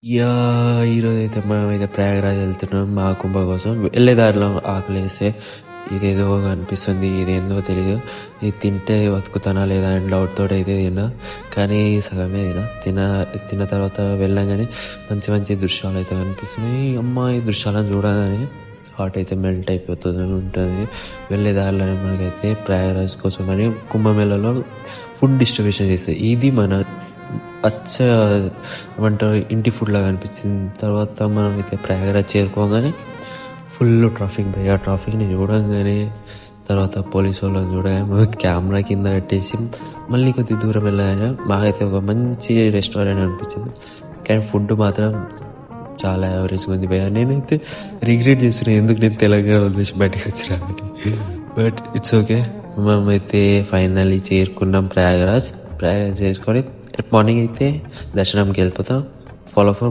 ఈరోజైతే మనమైతే ప్రయాగరాజ్ వెళ్తున్నాం మహాకుంభ కోసం. వెళ్ళే దారిలో ఆకలేస్తే ఇదేదో అనిపిస్తుంది, ఇదేందో తెలియదు. ఇది తింటే బతుకుతానా లేదా అని డౌట్ తోటి అయితే తిన్నా, కానీ సగమే తిన్న తర్వాత వెళ్ళంగానే మంచి మంచి దృశ్యాలు అయితే కనిపిస్తున్నాయి. ఈ దృశ్యాలను చూడగానే హార్ట్ అయితే మెల్ట్ అయిపోతుంది అని ఉంటుంది. వెళ్ళే దారిలోనే మనకైతే ప్రయాగరాజ్ కోసం అని కుంభమేళలో ఫుడ్ డిస్ట్రిబ్యూషన్ చేస్తాయి. ఇది మన ఏమంటారు ఇంటి ఫుడ్ లాగా అనిపించింది. తర్వాత మనం అయితే ప్రయాగరాజ్ చేరుకోగానే ఫుల్ ట్రాఫిక్ భయ్య. ట్రాఫిక్ని చూడంగానే తర్వాత పోలీసు వాళ్ళని చూడగానే కెమెరా కింద పెట్టేసి మళ్ళీ కొద్ది దూరం వెళ్ళగానే మాకైతే ఒక మంచి రెస్టారెంట్ అనిపించింది. కానీ ఫుడ్ మాత్రం చాలా యావరేజ్గా ఉంది భయ్య. నేనైతే రిగ్రెట్ చేస్తున్నాను ఎందుకు నేను తెలంగాణ వదిలేసి బయటకు వచ్చినానని. But it's okay. మేమైతే ఫైనల్లీ చేరుకున్నాం ప్రయాగరాజ్ చేసుకొని మార్నింగ్ అయితే దర్శనంకి వెళ్ళిపోతాం. Follow for